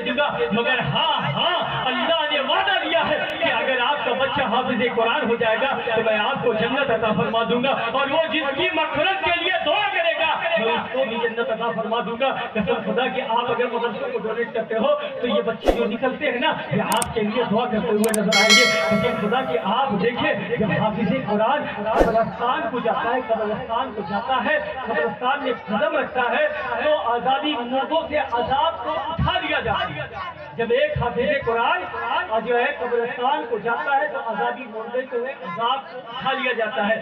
دوں گا، مگر ہاں اللہ نے وعدہ دیا ہے کہ اگر آپ کا بچہ حافظ قرآن ہو جائے گا تو میں آپ کو جنت عطا فرما دوں گا، اور وہ جس کی مغفرت کے لیے دعا کرے گا میں اس کو بھی جنت عطا فرما دوں گا۔ قسم خدا کہ آپ اگر مدرسوں کو ڈونیٹ کرتے ہو تو یہ بچے جو نکلتے ہیں نا یہ آپ کے لیے دعا کرتے ہوئے نظر آئیں گے۔ قسم خدا کہ آپ دیکھیں جب حافظ قرآن قبرستان کو جاتا ہے، قبرستان میں قدم رکھتا ہے تو آزادی مردوں سے عذاب کو اٹھا لیا جاتا ہے۔ جب ایک حافظ قرآن جو ہے قبرستان کو جاتا ہے تو عذابی مردے کو عذاب اٹھا لیا جاتا ہے۔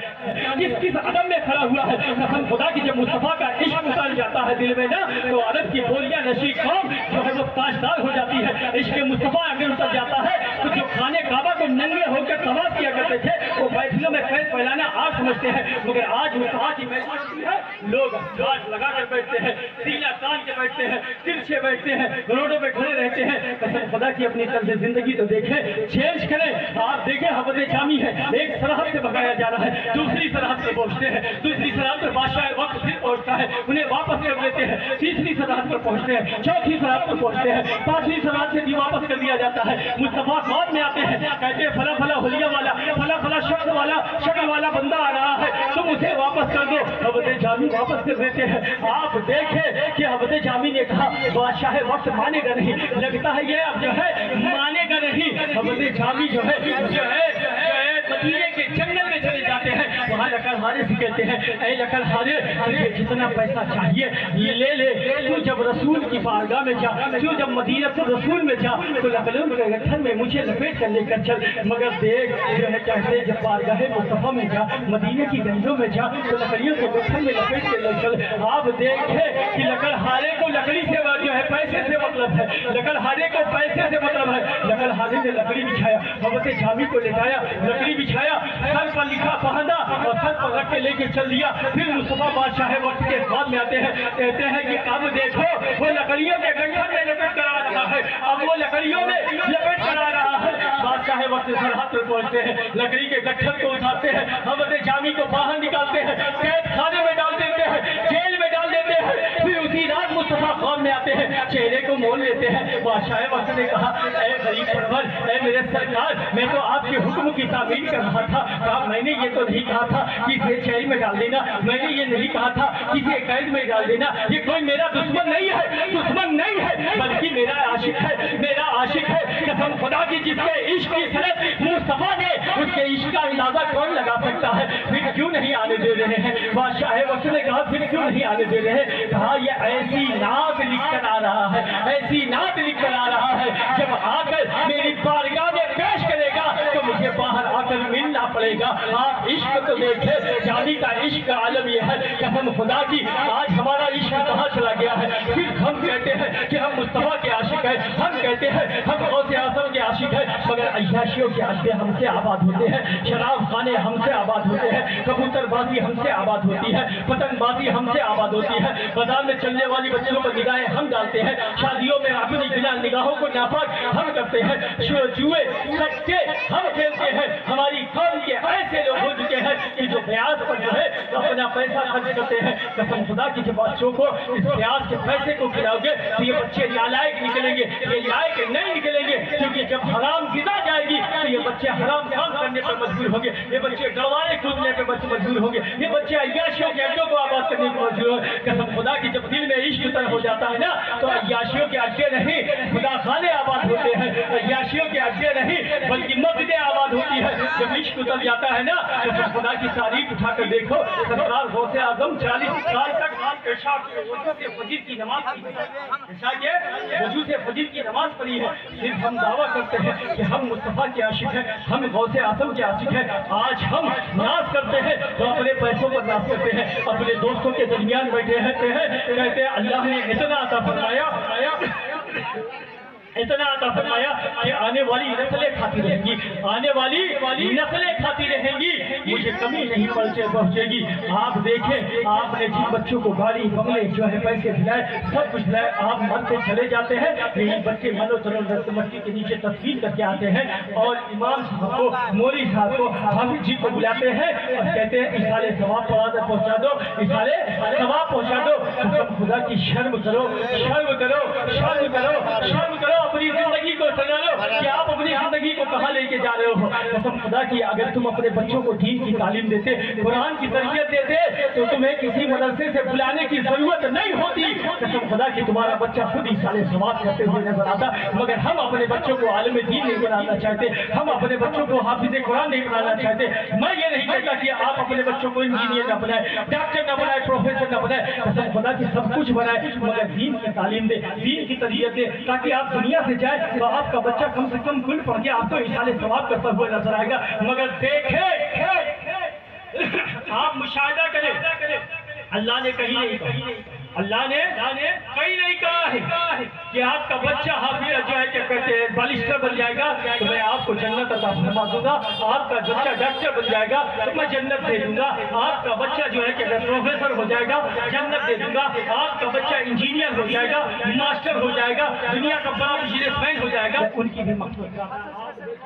کس عدم میں کھڑا ہوا ہے، قسم خدا کی جب مصطفیٰ کا عشق اتر جاتا ہے دل میں نا تو عرب کی بولیاں نشی قوم جو ہے وہ تاجدار ہو جاتی ہے۔ عشق مصطفیٰ اگر اتر جاتا ہے تو جو خانے کعبہ کو ننگے ہو کر طواف کیا کرتے تھے وہ بیٹھنوں میں پیر پھیلانا آج سمجھتے ہیں، مگر آج مصطفیٰ کی محفل ہوتی ہے لوگ گاٹ لگا کر بیٹھتے ہیں، سینہ تان کے بیٹھتے ہیں، ترچھے بیٹھتے ہیں، روڈوں پہ کھڑے رہتے ہیں۔ قسم خدا کی اپنی طرز زندگی تو دیکھیں، چینج کریں۔ آپ دیکھیں حفظ جامی ہے، ایک سرحد سے بھگایا جا رہا ہے، دوسری سرحد پہ پہنچتے ہیں، دوسری سرحد پر بادشاہ وقت پھر پہنچتا ہے، انہیں واپس کر لیتے ہیں، تیسری سرحد پر پہنچتے ہیں، چوتھی سرحد پر پہنچتے ہیں، پانچویں سرحد سے بھی واپس کر دیا جاتا ہے۔ مصطفیٰ بعد میں آتے ہیں، کہتے ہیں فلاں فلاں حلیہ والا، فلاں فلاں شکل والا بندہ آ رہا ہے، تم اسے واپس کر دو۔ حفظ جامی واپس کر دیتے ہیں۔ آپ دیکھیں کہ حفظ جامی نے کہا بادشاہ وقت مانے گا نہیں، لگتا ہے یہ اب جو ہے مانے گا نہیں۔ حفظ جامی جو ہے مدینے کے جنگل میں چلے جاتے ہیں، وہاں لکڑہارے سے کہتے ہیں اے لکڑہارے تجھے جتنا پیسہ چاہیے یہ لے لے، تو جب رسول کی بارگاہ میں جا، تو جب مدینہ رسول میں جا تو لکڑیوں کے گٹھن میں مجھے لپیٹ کر لے کر چل، مگر دیکھ جو ہے کہتے جب بارگاہ مصطفیٰ میں جا، مدینہ کی گنجوں میں جا تو لکڑیوں کے گٹھن میں لپیٹ کے لے چل۔ آپ دیکھیں کہ لکڑہارے کو لکڑی سے جو ہے پیسے سے مطلب ہے، لکڑہارے کو پیسے سے مطلب ہے۔ لکڑہارے نے لکڑی بچھایا، حفظ جامی کو لٹایا، لکڑی بچھایا، سر پر لکھا پہنا اور سر پر رکھ کے لے کے چل دیا۔ پھر مصطفیٰ بادشاہ وقت کے بعد میں آتے ہیں، کہتے ہیں کہ اب دیکھو وہ لکڑیوں کے گٹھن میں لپٹ کر آ رہا ہے، اب وہ لکڑیوں میں لپٹ کر آ رہا ہے۔ بادشاہ وقت سرحد پر پہنچتے ہیں، لکڑی کے گٹھن کو اٹھاتے ہیں، حفظ جامی کو باہر نکالتے ہیں، قید خانے میں ڈال دیتے ہیں، جیل میں ڈال دیتے ہیں۔ پھر اسی رات مصطفیٰ خواب میں آتے ہیں، چہرے کو مول لیتے ہیں۔ بادشاہ وقت نے کہا اے غریب پرور، اے میرے سرکار، میں تو آپ کے حکم کی تعمیل کر رہا تھا، کہا میں نے یہ تو نہیں کہا تھا کہ اسے جیل میں ڈال دینا، میں نے یہ نہیں کہا تھا کہ اسے قید میں ڈال دینا، یہ کوئی میرا دشمن نہیں ہے بلکہ میرا عاشق ہے، میرا عاشق ہے۔ قسم خدا کی جس کے عشق کی صنعت مصطفیٰ نے، اس کے عشق کا اندازہ کون لگا سکتا ہے؟ پھر کیوں نہیں آنے دے رہے ہیں؟ بادشاہ وقت نے کہا پھر کیوں نہیں آنے دے رہے ہیں؟ کہا یہ ایسی نعت لکھ کر آ رہا ہے، ایسی نعت لکھ کر آ رہا ہے، جب آ کر میری بارگاہ میں پیش کرے گا تو مجھے باہر آ کر ملنا پڑے گا۔ آپ عشق تو دیکھیں، جامی کا عشق کا عالم یہ ہے، قسم خدا کی آج ہمارا عشق کہاں چلا گیا ہے؟ پھر ہم کہتے ہیں کہ ہم مصطفیٰ کے عاشق ہیں، ہم کہتے ہیں ہم غوث اعظم کے عاشق ہیں، مگر عیاشیوں کے اڈے ہم سے آباد ہوتے ہیں، شراب خانے ہم سے آباد ہوتے ہیں، کبوتر بازی ہم سے آباد ہوتی ہے، پتنگ بازی ہم سے آباد ہوتی ہے، بازار میں چلنے والی بچوں پر نگاہیں ہم ڈالتے ہیں، شادیوں میں اپنی بنا نگاہوں کو ناپاک ہم کرتے ہیں، جوئے سکے ہم کھیلتے ہیں۔ ہماری قوم کے ایسے لوگ ہو چکے ہیں کہ جو پیاز پر جو ہے اپنا پیسہ خرچ کرتے ہیں۔ قسم خدا کی جب بچوں کو اس پیاز کے پیسے کو کھلاؤ گے تو یہ بچے نالائق نکلیں گے، یہ لائق نہیں نکلیں گے، کیونکہ جب حرام غذا جائے گی تو یہ بچے حرام کام کرنے پر مجبور ہوں گے، یہ بچے گڑوانے کودنے پر مجبور ہوں گے، یہ بچے عیاشیوں کے اڈوں کو آباد کرنے پر مجبور ہوں گے۔ قسم خدا کی جب دل میں عشق طرح ہو جاتا ہے نا تو عیاشیوں کے اڈے نہیں خدا خانے آباد ہوتے ہیں، عیاشیوں کے اڈے نہیں بلکہ مسجدیں آباد ہوتی ہے۔ جب عشق اتر جاتا ہے نا تو خدا کی تعریف اٹھا کر دیکھو، سرکار غوث اعظم 40 سال تک پیشاب کے وضو سے فجر کی نماز پڑھی ہے، وضو سے فجر کی نماز پڑھی ہے۔ صرف ہم دعویٰ کرتے ہیں کہ ہم مصطفیٰ کے عاشق ہیں، ہم غوث اعظم کے عاشق ہیں۔ آج ہم ناز کرتے ہیں تو اپنے پیسوں پر ناز کرتے ہیں، اپنے دوستوں کے درمیان بیٹھے رہتے ہیں، کہتے ہیں اللہ نے اتنا عطا فرمایا کہ آنے والی نسلیں کھاتی رہیں گی، آنے والی نسلیں کھاتی رہیں گی، مجھے کمی نہیں پہنچے گی۔ آپ دیکھیں آپ نے جن بچوں کو گاڑی بنگلے جو ہے پیسے دلائے سب کچھ دلائے، آپ مرتے چلے جاتے ہیں، یہی بچے منو تنو رت مٹی کے نیچے تصویر کر کے آتے ہیں اور امام صاحب کو مولوی صاحب کو حافظ جی کو بلاتے ہیں اور کہتے ہیں اشارے ثواب پہنچا دو، اشارے ثواب پہنچا دو۔ خدا کی شرم کرو، شرم کرو، شرم کرو، شرم کرو۔ کہاں لے کے جا رہے ہو؟ قسم خدا کی اگر تم اپنے بچوں کو دین کی تعلیم دیتے، قرآن کی تربیت دیتے تو تمہیں کسی مدرسے سے بلانے کی ضرورت نہیں ہوتی۔ قسم خدا کی تمہارا بچہ خود ایصال ثواب کرتے ہوئے نظر آتا، مگر ہم اپنے بچوں کو عالم دین نہیں بنانا چاہتے، ہم اپنے بچوں کو حافظ قرآن نہیں بنانا چاہتے۔ میں یہ نہیں کہتا کہ آپ اپنے بچوں کو انجینئر نہ بنائیں، ڈاکٹر نہ بنائیں، پروفیسر نہ بنائیں، قسم خدا کی سب کچھ بنائیں، مگر دین کی تعلیم دے، دین کی تربیت دے، تاکہ آپ دنیا سے جائیں تو آپ کا بچہ کم سے کم کل پڑھ کے آپ کو ایصال ثواب کرتا ہوا نظر آئے گا۔ مگر دیکھیں آپ مشاہدہ کریں، اللہ نے کہیں نہیں کہا، اللہ نے کہیں نہیں کہا ہے کہ آپ کا بچہ حافظ جو ہے کیا کہتے ہیں بالسٹر بن جائے گا تو میں آپ کو جنت عطا فرما دوں گا، آپ کا بچہ ڈاکٹر بن جائے گا تو میں جنت دے دوں گا، آپ کا بچہ جو ہے کہ پروفیسر ہو جائے گا جنت دے دوں گا، آپ کا بچہ انجینئر ہو جائے گا، ماسٹر ہو جائے گا، دنیا کا بڑا بزنس مین ہو جائے گا، ان کی بھی مقصود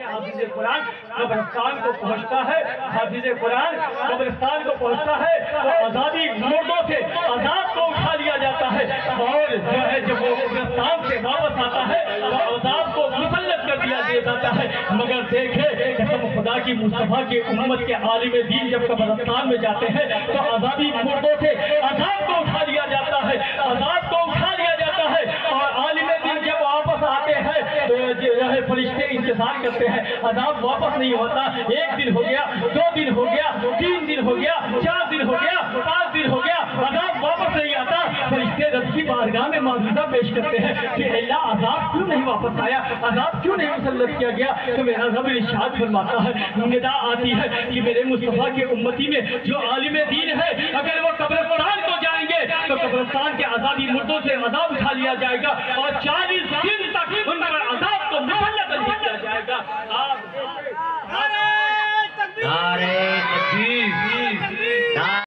حافظ قرآن قبرستان کو پہنچتا ہے، حافظ قرآن قبرستان کو پہنچتا ہے تو آزادی مردوں سے عذاب کو اٹھا لیا جاتا ہے، اور جو ہے جب وہ قبرستان سے واپس آتا ہے تو عذاب کو مسلط کر دیا جاتا ہے۔ مگر دیکھیں قسم خدا کی مصطفیٰ کی امت کے عالم دین جب قبرستان میں جاتے ہیں تو عذابی مردوں سے عذاب کو اٹھا لیا جاتا ہے، عذاب کو اٹھا لیا جاتا ہے، اور عالم دین جب واپس آتے ہیں تو جو ہے فرشتے انتظار کرتے ہیں، عذاب واپس نہیں ہوتا، ایک دن ہو گیا، 2 دن ہو گیا، 3 دن ہو گیا، 4 دن ہو گیا، 5 دن ہو گیا، عذاب واپس نہیں آتا۔ فرشتے رب کی بارگاہ میں معجزہ پیش کرتے ہیں کہ اللہ عذاب کیوں نہیں واپس آیا، عذاب کیوں نہیں مسلط کیا گیا؟ تو میرا رب ارشاد فرماتا ہے، ندا آتی ہے کہ میرے مصطفیٰ کے امتی میں جو عالم دین ہے اگر وہ قبرستان کو جائیں گے تو قبرستان کے عذابی مردوں سے عذاب اٹھا لیا جائے گا اور 40 دن تک ان پر عذاب کو مسلط نہیں کیا جائے گا۔ نعرہ